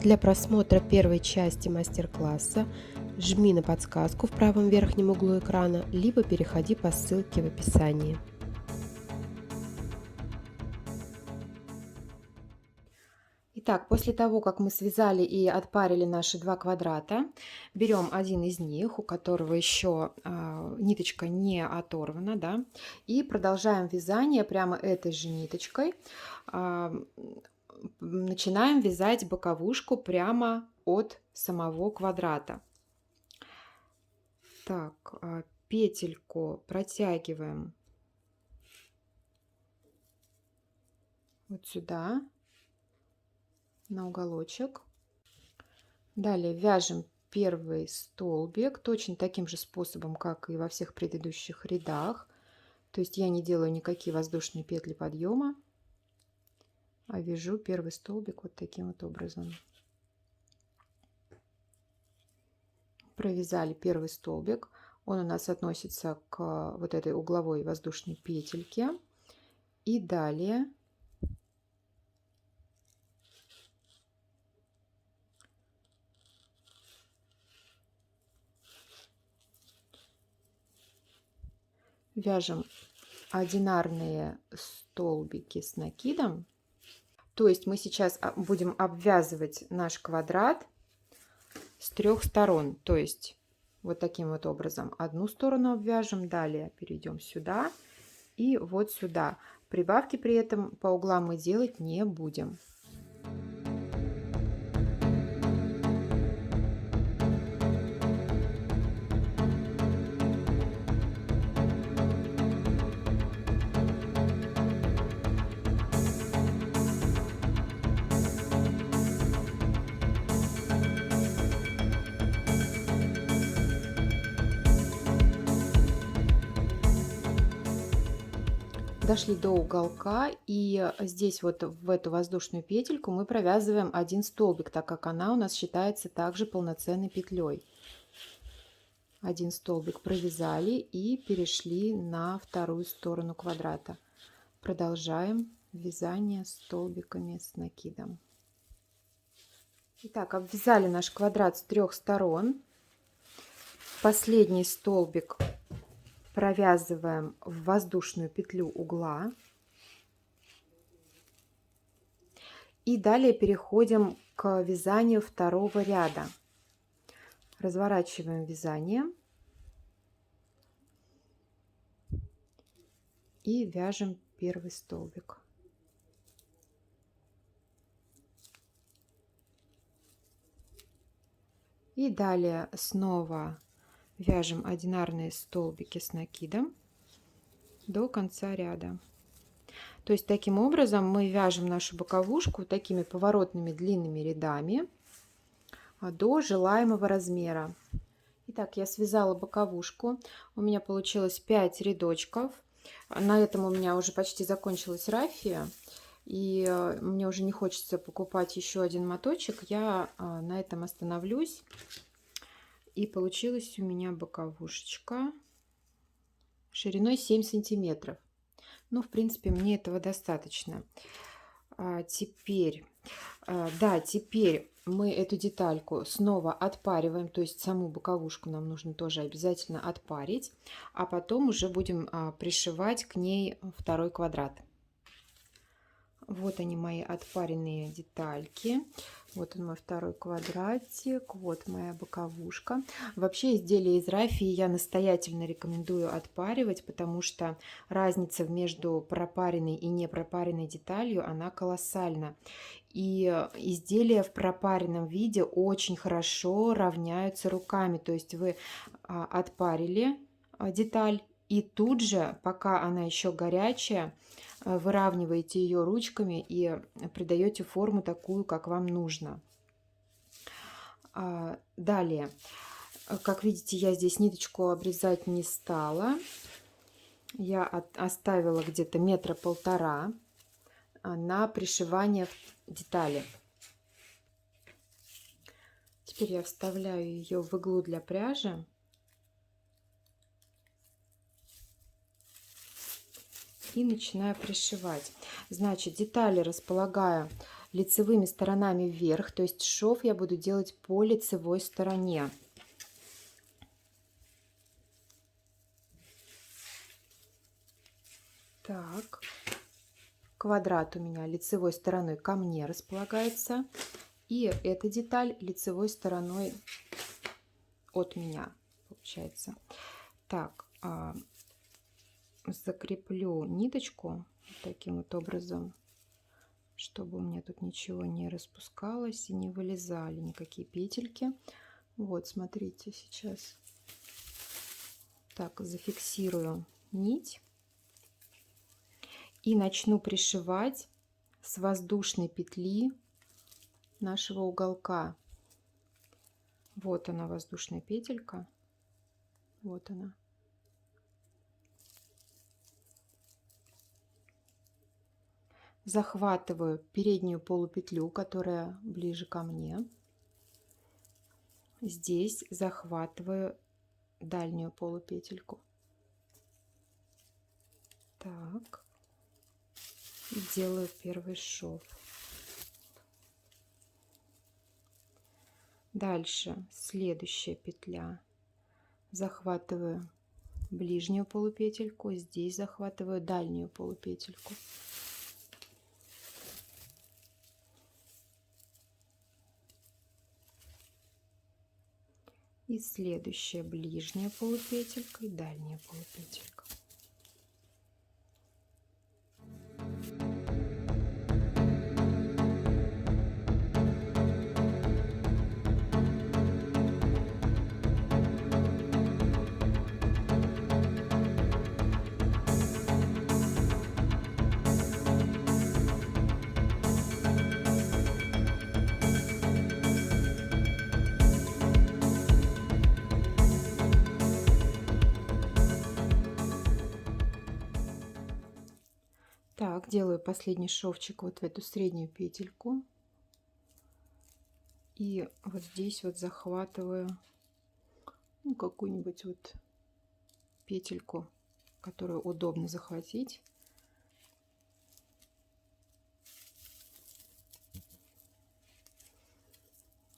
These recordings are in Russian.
Для просмотра первой части мастер-класса жми на подсказку в правом верхнем углу экрана, либо переходи по ссылке в описании. Итак, после того, как мы связали и отпарили наши два квадрата, берем один из них, у которого еще ниточка не оторвана, да, и продолжаем вязание прямо этой же ниточкой. Начинаем вязать боковушку прямо от самого квадрата. Так, петельку протягиваем вот сюда, на уголочек. Далее вяжем первый столбик точно таким же способом, как и во всех предыдущих рядах. То есть я не делаю никакие воздушные петли подъема, а вяжу первый столбик вот таким вот образом. Провязали первый столбик. Он у нас относится к вот этой угловой воздушной петельке. И далее вяжем одинарные столбики с накидом. То есть мы сейчас будем обвязывать наш квадрат с 3 сторон. То есть вот таким вот образом одну сторону обвяжем, далее перейдем сюда и вот сюда. Прибавки при этом по углам мы делать не будем. Дошли до уголка, и здесь вот в эту воздушную петельку мы провязываем один столбик, так как она у нас считается также полноценной петлей. Один столбик провязали и перешли на вторую сторону квадрата. Продолжаем вязание столбиками с накидом. Итак, обвязали наш квадрат с 3 сторон. Последний столбик провязываем в воздушную петлю угла. И далее переходим к вязанию второго ряда. Разворачиваем вязание и вяжем первый столбик. И далее снова вяжем одинарные столбики с накидом до конца ряда. То есть таким образом мы вяжем нашу боковушку такими поворотными длинными рядами до желаемого размера. Итак, я связала боковушку. У меня получилось 5 рядочков. На этом у меня уже почти закончилась раффия. И мне уже не хочется покупать еще один моточек. Я на этом остановлюсь. И получилась у меня боковушечка шириной 7 сантиметров. Ну, в принципе, мне этого достаточно. Теперь мы эту детальку снова отпариваем, то есть саму боковушку нам нужно тоже обязательно отпарить, а потом уже будем пришивать к ней второй квадрат. Вот они, мои отпаренные детальки. Вот он, мой второй квадратик. Вот моя боковушка. Вообще изделия из рафии я настоятельно рекомендую отпаривать, потому что разница между пропаренной и не пропаренной деталью, она колоссальна. И изделия в пропаренном виде очень хорошо равняются руками. То есть вы отпарили деталь и тут же, пока она еще горячая, выравниваете ее ручками и придаете форму такую, как вам нужно. Далее, как видите, я здесь ниточку обрезать не стала. Я оставила где-то 1,5 метра на пришивание детали. Теперь я вставляю ее в иглу для пряжи. и начинаю пришивать. Значит, детали располагаю лицевыми сторонами вверх, то есть шов я буду делать по лицевой стороне. Так, квадрат у меня лицевой стороной ко мне располагается, и эта деталь лицевой стороной от меня получается. Так, закреплю ниточку таким вот образом, чтобы у меня тут ничего не распускалось и не вылезали никакие петельки. Вот, смотрите, сейчас так зафиксирую нить и начну пришивать с воздушной петли нашего уголка. Вот она, воздушная петелька. Вот она. Захватываю переднюю полупетлю, которая ближе ко мне. Здесь захватываю дальнюю полупетельку. Так. И делаю первый шов. Дальше следующая петля. Захватываю ближнюю полупетельку, здесь захватываю дальнюю полупетельку. И следующая ближняя полупетелька и дальняя полупетелька. Так, делаю последний шовчик вот в эту среднюю петельку. И вот здесь вот захватываю какую-нибудь вот петельку, которую удобно захватить.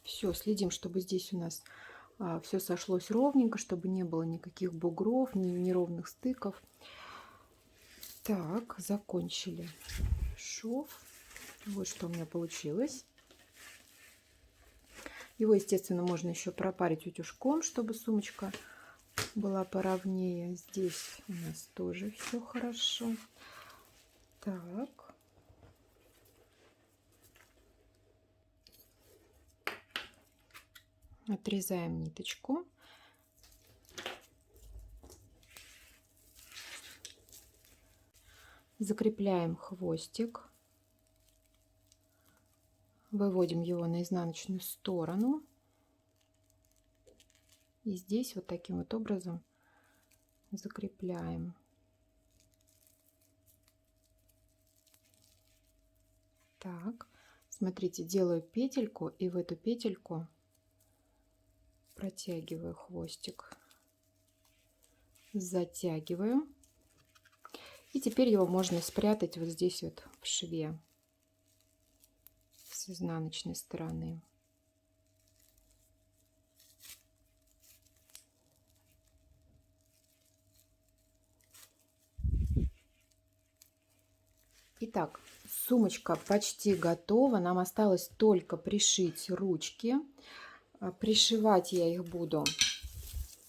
Все, следим, чтобы здесь у нас все сошлось ровненько, чтобы не было никаких бугров, неровных стыков. Так, закончили шов. Вот что у меня получилось. Его, естественно, можно еще пропарить утюжком, чтобы сумочка была поровнее. Здесь у нас тоже все хорошо. Так. Отрезаем ниточку. Закрепляем хвостик. Выводим его на изнаночную сторону. И здесь вот таким вот образом закрепляем. Так, смотрите, делаю петельку и в эту петельку протягиваю хвостик. Затягиваю. И теперь его можно спрятать вот здесь вот в шве с изнаночной стороны. Итак, сумочка почти готова. Нам осталось только пришить ручки. Пришивать я их буду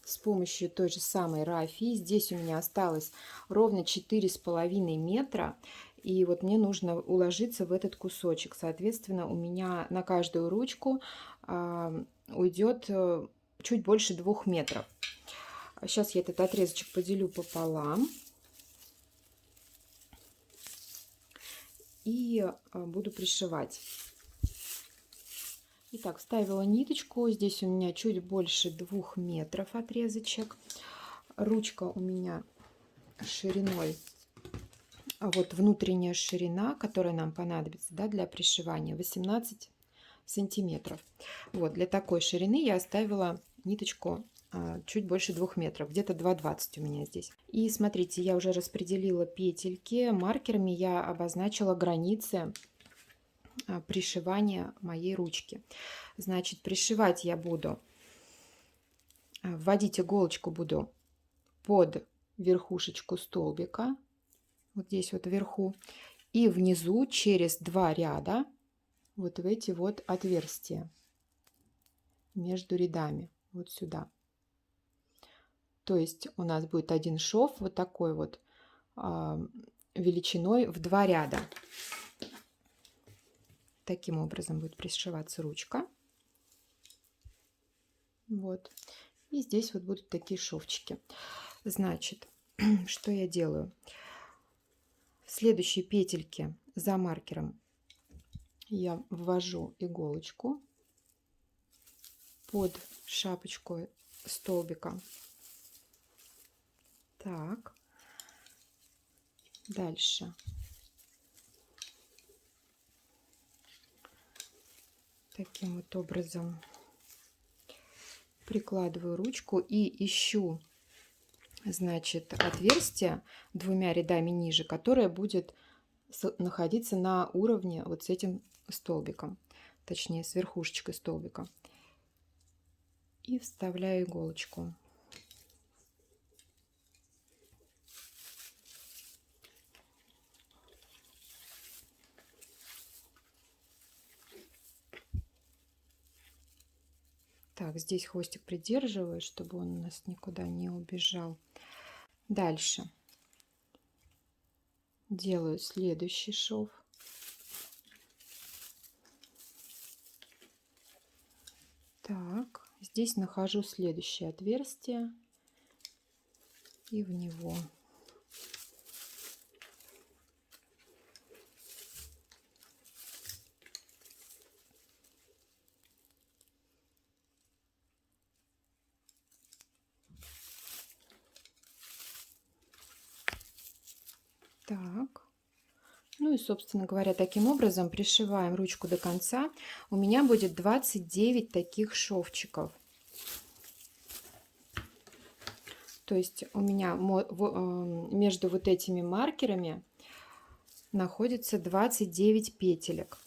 с помощью той же самой рафии. Здесь у меня осталось ровно 4,5 метра. И вот мне нужно уложиться в этот кусочек. Соответственно, у меня на каждую ручку уйдет чуть больше 2 метров. Сейчас я этот отрезочек поделю пополам. И буду пришивать. Итак, вставила ниточку. Здесь у меня чуть больше 2 метров отрезочек. Ручка у меня шириной, вот внутренняя ширина, которая нам понадобится, да, для пришивания, 18 сантиметров. Вот для такой ширины я оставила ниточку чуть больше 2 метров, где-то 2,20 у меня здесь. И смотрите, я уже распределила петельки. Маркерами я обозначила границы пришивания моей ручки. Значит, пришивать я буду, вводить иголочку буду под верхушечку столбика, вот здесь вот вверху, и внизу через 2 ряда вот в эти вот отверстия между рядами, вот сюда. То есть у нас будет один шов вот такой вот величиной в 2 ряда. Таким образом будет пришиваться ручка. Вот. И здесь вот будут такие шовчики. Значит, что я делаю? В следующие петельки за маркером я ввожу иголочку под шапочку столбика. Так. Дальше. Таким вот образом прикладываю ручку и ищу, значит, отверстие 2 рядами ниже, которое будет находиться на уровне вот с этим столбиком, точнее с верхушечкой столбика. И вставляю иголочку. Так, здесь хвостик придерживаю, чтобы он у нас никуда не убежал. Дальше делаю следующий шов. Так, здесь нахожу следующее отверстие и в него. Так. Ну и, собственно говоря, таким образом пришиваем ручку до конца. У меня будет 29 таких шовчиков. То есть у меня между вот этими маркерами находится 29 петелек.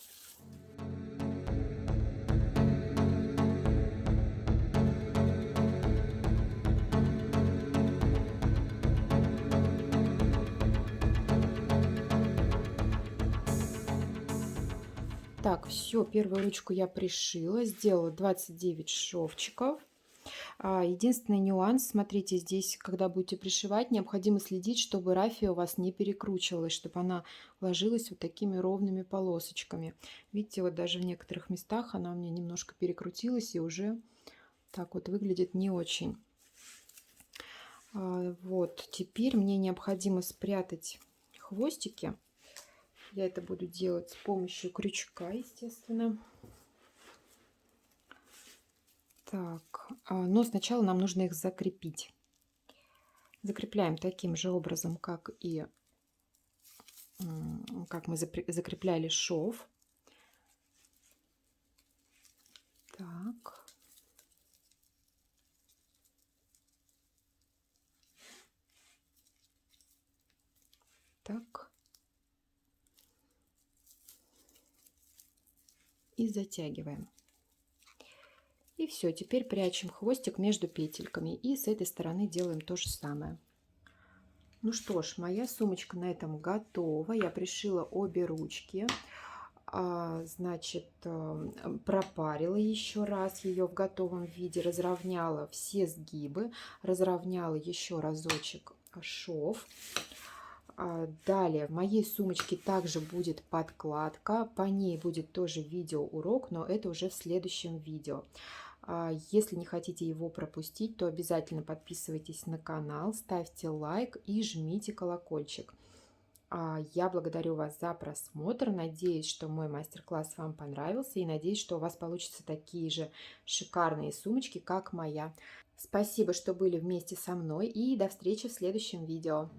Так, все, первую ручку я пришила, сделала 29 шовчиков. Единственный нюанс, смотрите, здесь, когда будете пришивать, необходимо следить, чтобы рафия у вас не перекручивалась, чтобы она ложилась вот такими ровными полосочками. Видите, вот даже в некоторых местах она у меня немножко перекрутилась и уже так вот выглядит не очень. Вот, теперь мне необходимо спрятать хвостики. Я это буду делать с помощью крючка, естественно. Так, но сначала нам нужно их закрепить. Закрепляем таким же образом, как мы закрепляли шов. Так. Так. И затягиваем. И все, теперь прячем хвостик между петельками. И с этой стороны делаем то же самое. Ну что ж, моя сумочка на этом готова. Я пришила обе ручки. Значит, пропарила еще раз ее в готовом виде, разровняла все сгибы, разровняла еще разочек шов. Далее в моей сумочке также будет подкладка, по ней будет тоже видеоурок, но это уже в следующем видео. Если не хотите его пропустить, то обязательно подписывайтесь на канал, ставьте лайк и жмите колокольчик. Я благодарю вас за просмотр, надеюсь, что мой мастер-класс вам понравился и надеюсь, что у вас получатся такие же шикарные сумочки, как моя. Спасибо, что были вместе со мной и до встречи в следующем видео.